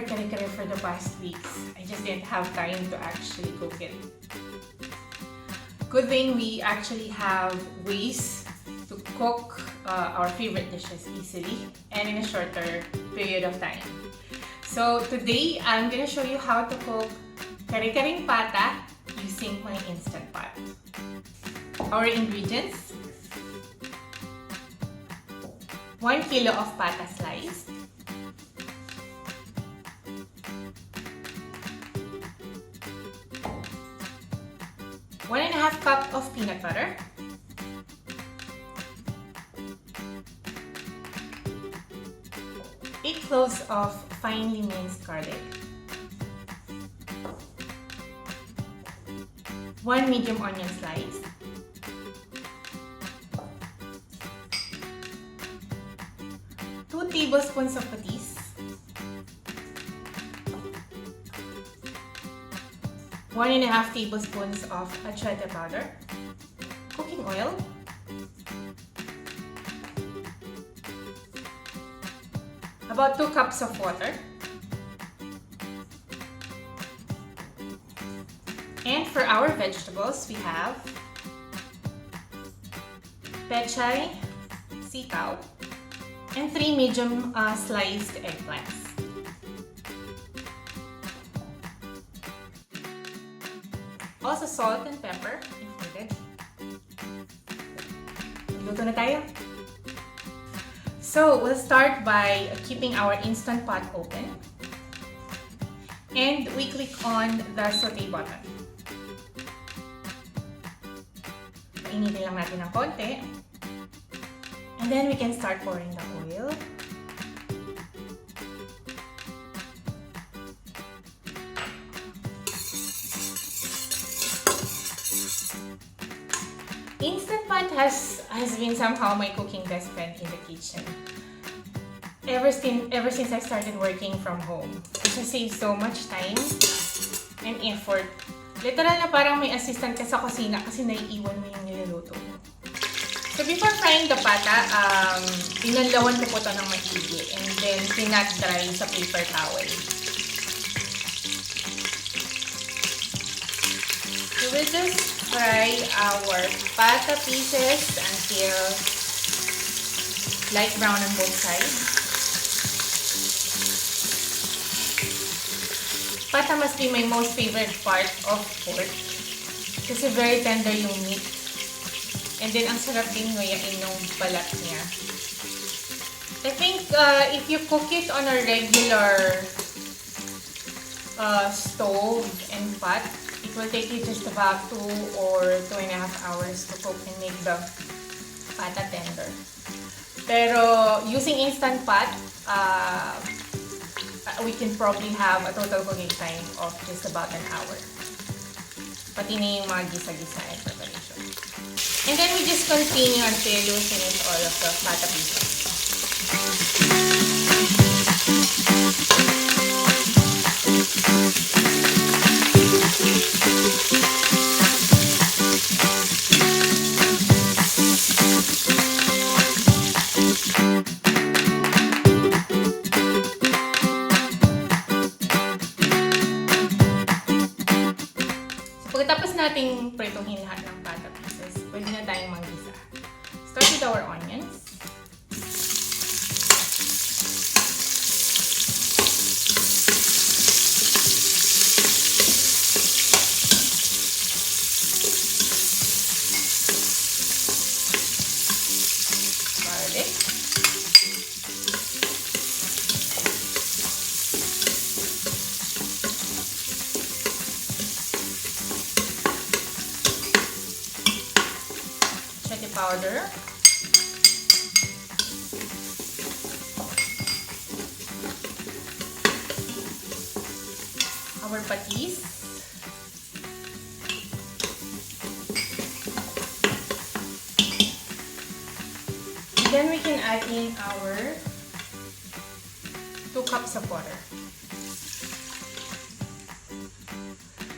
for kare-kare for the past weeks. I just didn't have time to actually cook it. Good thing we actually have ways to cook our favorite dishes easily and in a shorter period of time. So today, I'm gonna show you how to cook kare-kareng pata using my Instant Pot. Our ingredients: 1 kilo of pata sliced, 1.5 cup of peanut butter, 8 cloves of finely minced garlic, 1 medium onion slice, 2 tablespoons of patis, 1.5 tablespoons of atchuete powder, cooking oil, about 2 cups of water, and for our vegetables we have petchay, sitaw, and 3 medium sliced eggplants. Also salt and pepper if needed. Luto na tayo. So we'll start by keeping our Instant Pot open. And we click on the Sauté button. Painitin lang natin ng konti. And then we can start pouring the oil. Instant Pot has been somehow my cooking best friend in the kitchen. Ever since I started working from home. It saves so much time and effort. Literal na parang may assistant ka sa kusina kasi naiiwan mo yung niluluto mo. So before frying the pata, pinanlawan ko po ito ng maigi and then pinat dry sa paper towel. So we'll just fry our pata pieces until light brown on both sides. Pata must be my most favorite part of pork kasi very tender yung meat. And then ang sarap din nguyain yung balat niya. I think if you cook it on a regular stove and pot, it will take you just about 2 or 2.5 hours to cook and make the pata tender. Pero using Instant Pot, we can probably have a total cooking time of just about an hour. Pati na yung mga gisa-gisa and preparation. And then we just continue until we finish all of the pata pieces. Pagkatapos nating prituhin lahat ng pata pieces, pwede na tayong manggisa. Start with our onions. Garlic. Powder, our patis, and then we can add in our 2 cups of water.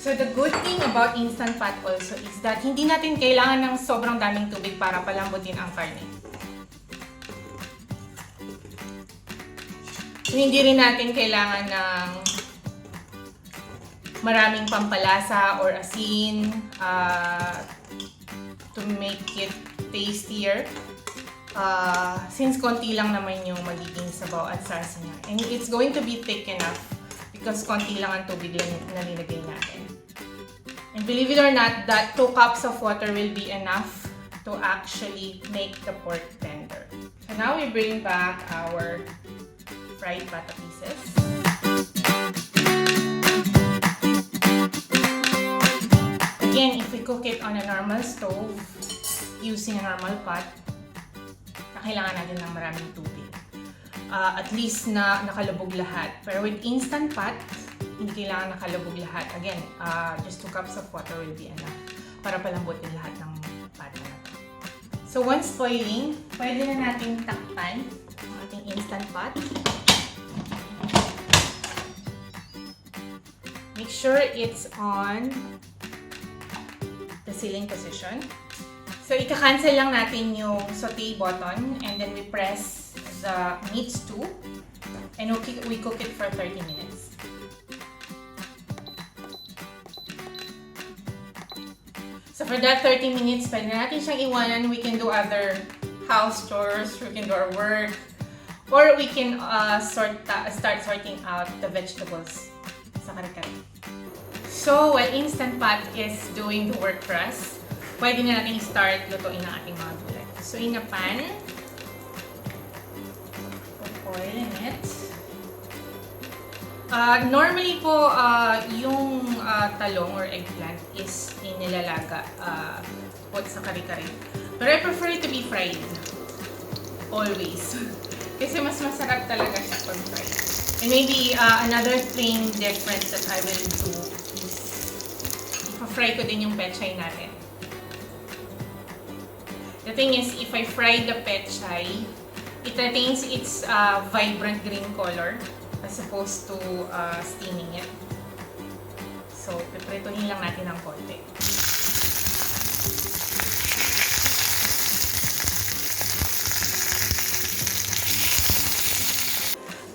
So the good thing about Instant Pot also is that hindi natin kailangan ng sobrang daming tubig para palambutin ang karne. So, hindi rin natin kailangan ng maraming pampalasa or asin to make it tastier. Since konti lang naman yung magiging sabaw at sarsa niya. And it's going to be thick enough because konti lang ang tubig na nilagay natin. And believe it or not, that 2 cups of water will be enough to actually make the pork tender. So now we bring back our fried pata pieces. Again, if we cook it on a normal stove, using a normal pot, kailangan natin ng maraming tubig. At least na nakalubog lahat. Pero with instant pot, hindi kailangan nakalubog lahat. Again, just 2 cups of water will be enough para palambutin lahat ng pata na to. So once boiling, pwede na natin takpan ang ating instant pot. Make sure it's on the sealing position. So, ika-cancel lang natin yung sauté button and then we press the meat stew and we cook it for 30 minutes. So, for that 30 minutes, pwede natin siyang iwanan. We can do other house chores, we can do our work, or we can start sorting out the vegetables sa kare-kare. So, while Instant Pot is doing the work for us, pwede na natin start lutuin ang ating mga gulay. So, in a pan, put oil in it. Normally po, yung talong or eggplant is inilalaga put sa kare-kare. But I prefer it to be fried. Always. Kasi mas masarap talaga siya pag fried. And maybe another thing different that I will do is ipa-fry ko din yung petchay natin. The thing is, if I fry the petchay, it retains its vibrant green color as opposed to steaming it. So, piprituhin lang natin ng konti.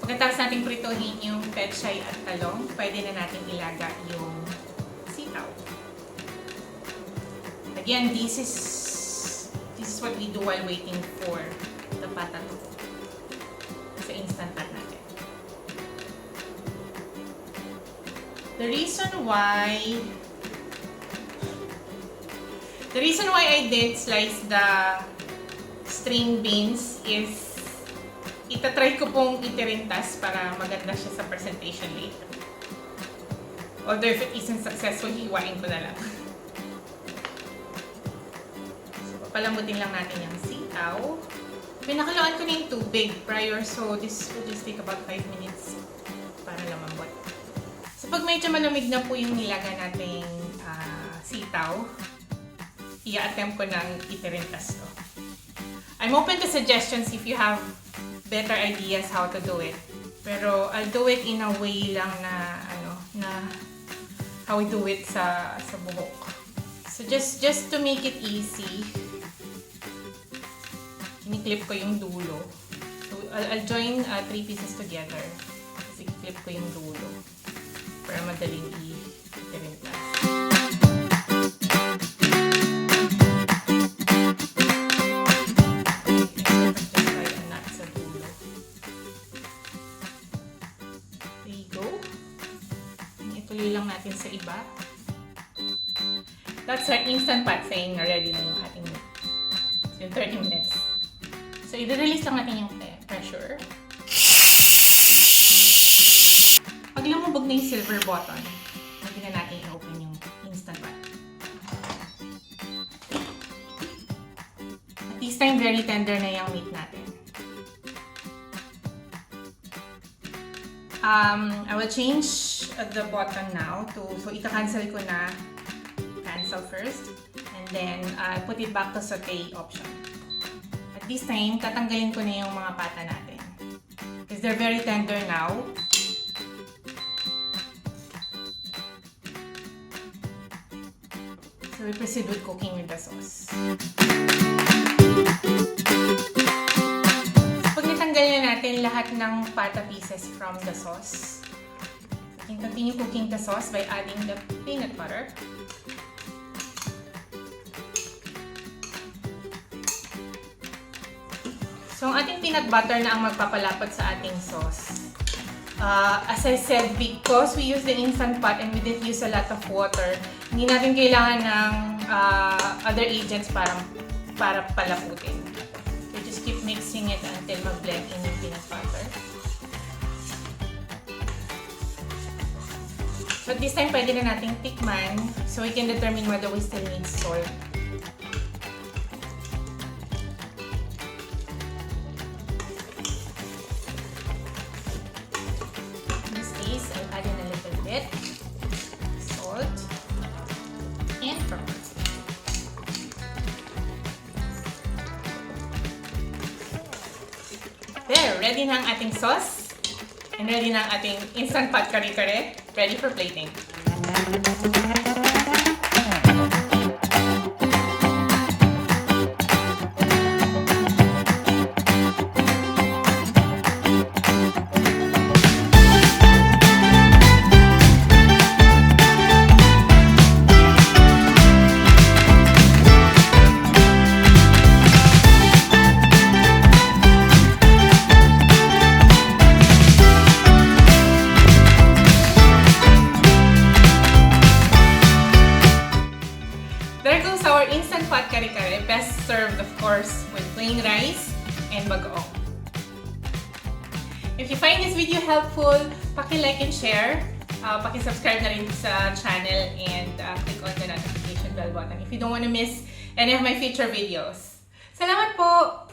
Pagkatapos natin prituhin yung petchay at talong, pwede na natin ilaga yung sitaw. Again, this is what we do while waiting for the pata to cook sa instant pot natin. The reason why I did slice the string beans is itatry ko pong itirintas para maganda siya sa presentation later. Although if it isn't successful, hiwain ko na lang. Palambutin lang natin yung sitaw. Pinakaluan ko na yung tubig prior, so this will just take about 5 minutes para lumambot. So pag medyo malamig na po yung nilaga nating sitaw, i-attempt ko ng itirintas to. I'm open to suggestions if you have better ideas how to do it. Pero I'll do it in a way lang na how we do it sa buhok. So just to make it easy, ini-clip ko yung dulo. So, I'll join 3 pieces together. Kasi clip ko yung dulo para madaling i-tirintas. Just try a knot sa dulo. There you go. Ituloy lang natin sa iba. That's our instant pot saying na ready na yung ating meat. So, in 30 minutes. So, i-release lang natin yung pressure. Pag lumubog na yung silver button, pwede na natin i-open yung instant pot. At this time, very tender na yung meat natin. I will change the button now so ita-cancel ko na. Cancel first. And then, put it back to sauté option. This time, tatanggalin ko na yung mga pata natin. Because they're very tender now. So we proceed with cooking with the sauce. So, pag natanggal na natin lahat ng ng pata pieces from the sauce. You can continue cooking the sauce by adding the peanut butter. So, ang ating peanut butter na ang magpapalapot sa ating sauce. As I said, because we use the instant pot and we didn't use a lot of water, hindi natin kailangan ng other agents para palaputin. So, just keep mixing it until mag-blend in yung peanut butter. But this time, pwede na nating tikman so we can determine whether we still need salt. In this case, I'll add in a little bit salt and pepper. There, ready na ang ating sauce and ready na ang ating instant pot kare-kare. Ready for plating. Our instant pot kare-kare, best served of course with plain rice and bagoong. If you find this video helpful, paki-like and share, paki-subscribe na rin sa channel and click on the notification bell button if you don't want to miss any of my future videos. Salamat po!